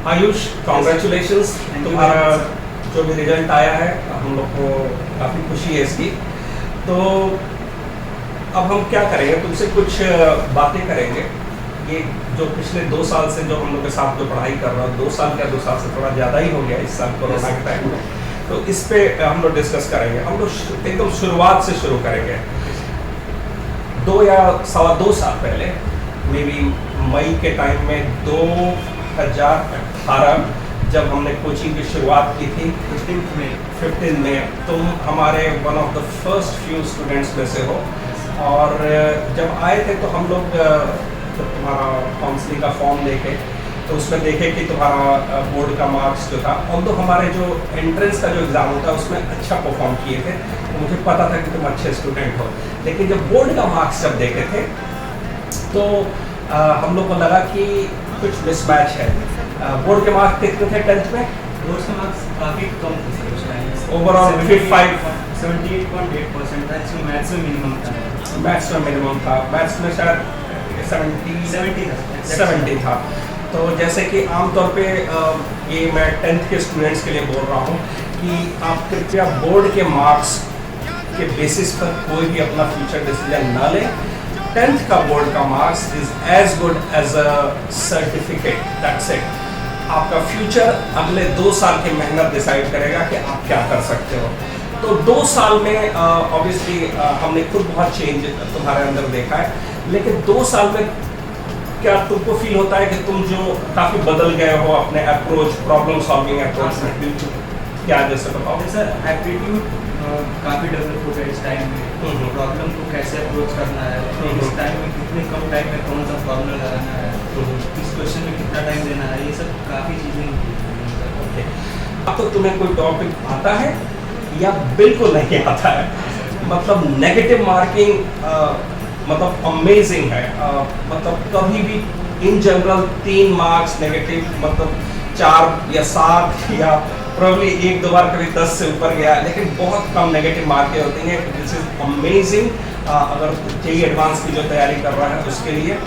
Ayush, congratulations, तुम्हारा जो भी रिजल्ट आया है हम लोग को काफ़ी खुशी है इसकी। तो अब हम क्या करेंगे, तुमसे कुछ बातें करेंगे। ये जो पिछले 2 साल से जो हम लोग के साथ जो पढ़ाई कर रहा हूँ, 2 साल क्या 2 साल से थोड़ा ज़्यादा ही हो गया इस साल कोरोना के टाइम में, तो इस पे हम लोग डिस्कस करेंगे। हम लोग एकदम शुरुआत से शुरू करेंगे। 2 या 2.25 साल पहले, मे बी मई के टाइम में 2018 जब हमने कोचिंग की शुरुआत की थी 15 में, तुम हमारे one of the first few students में से हो। और जब आए थे तो हम लोग तुम्हारा काउंसलिंग का फॉर्म देखे तो उसमें देखे कि तुम्हारा बोर्ड का मार्क्स जो था, ऑल्दो हमारे जो एंट्रेंस का जो एग्ज़ाम होता है उसमें अच्छा परफॉर्म किए थे, तो मुझे पता था कि तुम अच्छे स्टूडेंट हो। लेकिन जब बोर्ड का मार्क्स जब देखे थे तो हम लोग को लगा कि कुछ मिसमैच है। बोर्ड के मार्क्स कितने थे 10th में? बोर्ड के मार्क्स काफ़ी कम थे उस टाइम, ओवरऑल 78.8% था, जिसमें मैथ्स में मिनिमम था। मैथ्स में मिनिमम था, मैथ्स में शायद 70 था। तो जैसे कि आमतौर पे ये मैं 10th के स्टूडेंट्स के लिए बोल रहा हूँ कि आप कृपया बोर्ड के मार्क्स के बेसिस पर कोई भी अपना फ्यूचर डिसीजन ना लें। 10th का बोर्ड का marks is as good as a certificate, that's it. आपका फ्यूचर अगले 2 साल की मेहनत डिसाइड करेगा कि आप क्या कर सकते हो। तो 2 साल में ऑब्वियसली हमने खुद बहुत चेंज तुम्हारे अंदर देखा है, लेकिन 2 साल में क्या तुमको फील होता है कि तुम जो काफ़ी बदल गए हो अपने अप्रोच, प्रॉब्लम सॉल्विंग अप्रोच में? क्या जैसे बताओ। सर, एप्टीट्यूड काफ़ी डेवलप हो गया इस टाइम में। प्रॉब्लम को कैसे अप्रोच करना है, इस टाइम में कितने कम टाइम में कौन सा फॉर्मूला लगाना है, किस क्वेश्चन में कितना टाइम देना है, ये सब काफ़ी चीज़ें। अब तो तुम्हें कोई टॉपिक आता है या बिल्कुल नहीं आता है? मतलब नेगेटिव मार्किंग मतलब अमेजिंग है। मतलब कभी भी इन जनरल 3 मार्क्स नेगेटिव, मतलब 4 या 7 या प्रॉब्ली 1-2 बार कभी 10 से ऊपर गया, लेकिन बहुत कम नेगेटिव मार्कें होती हैं। दिस इज अमेजिंग अगर जेईई एडवांस की जो तैयारी कर रहा है उसके लिए।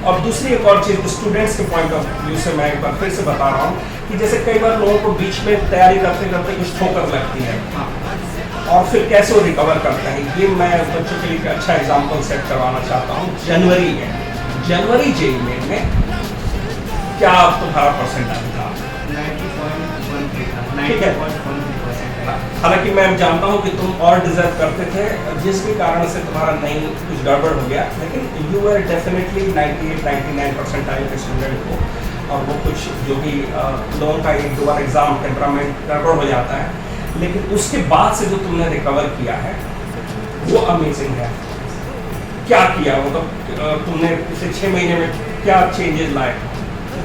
और दूसरी एक और चीज़ स्टूडेंट्स के पॉइंट ऑफ व्यू से मैं एक बार फिर से बता रहा हूँ कि जैसे कई बार लोगों को बीच में तैयारी करते करते कुछ ठोकर लगती है और फिर कैसे वो रिकवर करते हैं, ये मैं बच्चों के लिए एक अच्छा एग्जाम्पल सेट करवाना चाहता हूँ। जनवरी जेईई में क्या तुम्हारा परसेंटाइल था? 90.13%। हालांकि मैं जानता हूँ कि तुम और डिजर्व करते थे, जिस भी कारण से तुम्हारा नहीं कुछ गड़बड़ हो गया, लेकिन यू आर डेफिनेटली 98-99% के स्टूडेंट हो। और वो कुछ जो भी लोगों का 1-2 बार एग्जाम टेम्परामेंट गड़बड़ हो जाता है, लेकिन उसके बाद से जो तुमने रिकवर किया है वो अमेजिंग है। क्या किया, मतलब तुमने पिछले 6 महीने में क्या चेंजेस लाए?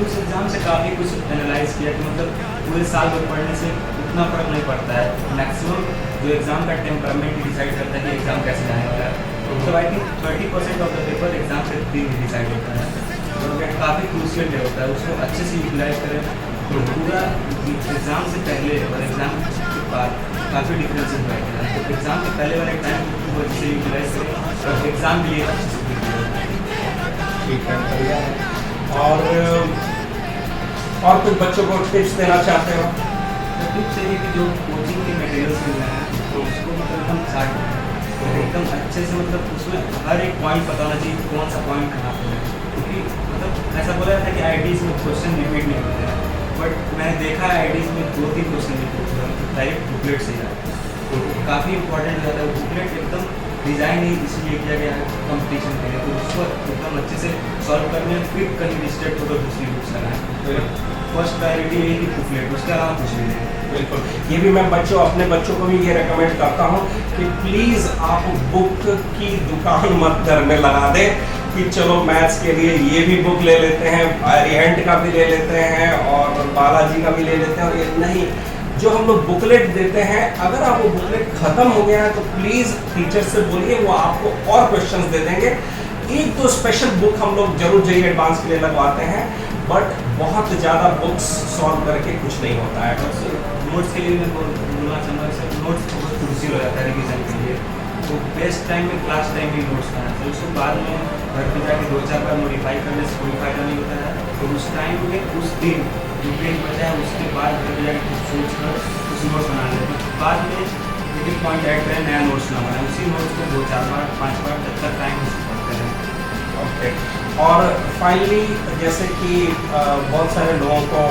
उस एग्ज़ाम से काफ़ी कुछ एनालाइज किया कि मतलब पूरे साल भर पढ़ने से उतना फर्क नहीं पड़ता है। मैक्सिमम जो एग्ज़ाम का टेम्परामेंट डिसाइड करता है कि एग्ज़ाम कैसे जाने वाला है। तो I think 30% of the paper exam से डिसाइड होता है, तो काफ़ी क्रूशियल डे होता है, उसको अच्छे से यूटिलाइज करें। पूरा एग्ज़ाम से पहले और एग्ज़ाम के बाद काफ़ी डिफरेंसेस बैठे हैं, तो एग्ज़ाम के पहले वाले टाइम को अच्छे से यूटिलाइज करें और एग्ज़ाम के लिए अच्छे से ठीक है, बढ़िया है। और कुछ बच्चों को टिप्स देना चाहते हो? तो टिप्स ये है कि जो कोचिंग के मटेरियल्स मिल रहे हैं तो उसको मतलब एकदम चार्ट एकदम अच्छे से, मतलब उसमें हर एक पॉइंट पता होना चाहिए कौन सा पॉइंट कहाँ पर है। क्योंकि मतलब ऐसा बोला था कि आईडीज़ में क्वेश्चन रिपीट नहीं होते हैं, बट मैंने देखा है आईडीज़ में 2-3 क्वेश्चन रिपीट होते हैं, डायरेक्ट बुकलेट से जाए तो काफ़ी इंपॉर्टेंट हो जाता है। बुकलेट एकदम डिज़ाइन ही इसलिए किया गया है कंपटीशन के लिए, तो उसको एकदम अच्छे से सॉल्व करने में फिर कहीं डिस्ट्रैक्ट होकर दूसरी बुक्स लगाएं। फर्स्ट प्रायोरिटी यही कि बुकलेट, उसके अलावा कुछ भी नहीं। बिल्कुल, ये भी मैं अपने बच्चों को भी ये रेकमेंड करता हूँ कि प्लीज़ आप बुक की दुकान मत घर में लगा दें कि चलो मैथ्स के लिए ये भी बुक ले लेते हैं, आर्यहंट का भी ले लेते हैं और बालाजी का भी ले लेते हैं, और ये नहीं, जो हम लोग बुकलेट देते हैं, अगर आप वो बुकलेट ख़त्म हो गया है तो प्लीज़ टीचर से बोलिए, वो आपको और क्वेश्चंस दे देंगे। 1-2 स्पेशल बुक हम लोग जरूर जेईई एडवांस के लिए लगवाते हैं, बट बहुत ज़्यादा बुक्स सॉल्व करके कुछ नहीं होता है। नोट्स के लिए मैं बोलना चाहूँगा सर, नोट्स बहुत क्रूशियल हो जाता है रिवीजन के लिए। तो बेस्ट टाइम में क्लास टाइम में नोट्स बनाना चाहिए। उसको बाद में घर पे जाके 2-4 बार मॉडिफाई करने से कोई फायदा नहीं होता है। तो उस टाइम में उस दिन जो पेज बचा है उसके बाद घर पे जाके कुछ सोच कर उस नोट्स बना लेते हैं। बाद में एक पॉइंट ऐड करें, नया नोट्स ना बनाएं, उसी नोट्स को 2-4 बार 5 बार जब तक टाइम हो पढ़ते रहें। ओके। और फाइनली जैसे कि बहुत सारे लोगों को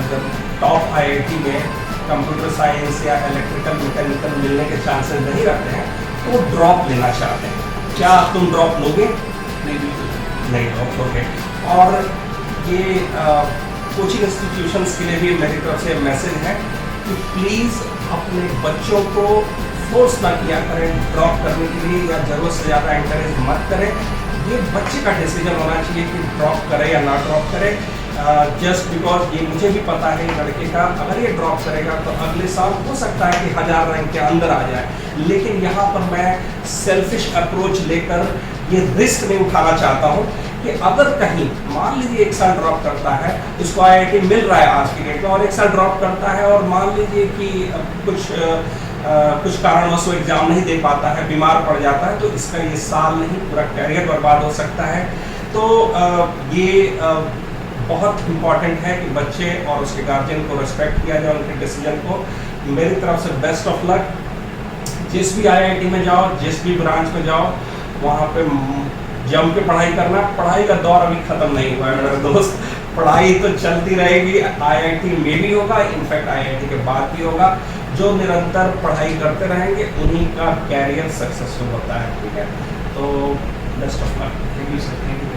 जब टॉप आईआईटी में कंप्यूटर साइंस या इलेक्ट्रिकल मैकेनिकल मिलने के चांसेस नहीं रहते हैं तो वो ड्रॉप लेना चाहते हैं। क्या तुम ड्रॉप लोगे? नहीं, बिल्कुल नहीं ड्रॉप लोगे। और ये कोचिंग इंस्टीट्यूशंस के लिए भी मेरी तरफ से मैसेज है कि प्लीज़ अपने बच्चों को फोर्स ना किया करें ड्रॉप करने के लिए, या ज़रूरत से ज़्यादा इंकरेज मत करें। ये बच्चे का डिसीजन होना चाहिए कि ड्रॉप करे या ना ड्रॉप करे। जस्ट बिकॉज ये मुझे भी पता है लड़के का, अगर ये ड्रॉप करेगा तो अगले साल हो सकता है कि 1000 रैंक के अंदर आ जाए। लेकिन यहाँ पर मैं सेल्फिश अप्रोच लेकर ये रिस्क नहीं उठाना चाहता हूँ कि अगर कहीं मान लीजिए 1 साल ड्रॉप करता है, उसको आईआईटी मिल रहा है आज की डेट में, और 1 साल ड्रॉप करता है और मान लीजिए कि कुछ कारणवश वो एग्जाम नहीं दे पाता है, बीमार पड़ जाता है, तो इसका ये साल नहीं पूरा कैरियर बर्बाद हो सकता है। तो ये बहुत इम्पॉर्टेंट है कि बच्चे और उसके गार्जियन को रिस्पेक्ट किया जाए उनके डिसीजन को। मेरी तरफ से बेस्ट ऑफ लक। जिस भी आईआईटी में जाओ, जिस भी ब्रांच में जाओ, वहाँ पे जम के पढ़ाई करना। पढ़ाई का दौर अभी ख़त्म नहीं हुआ है मेरे दोस्त, पढ़ाई तो चलती रहेगी। आईआईटी में भी होगा, इनफैक्ट आईआईटी के बाद भी होगा। जो निरंतर पढ़ाई करते रहेंगे उन्हीं का कैरियर सक्सेसफुल होता है। ठीक है, तो best of luck. Thank you sir, thank you.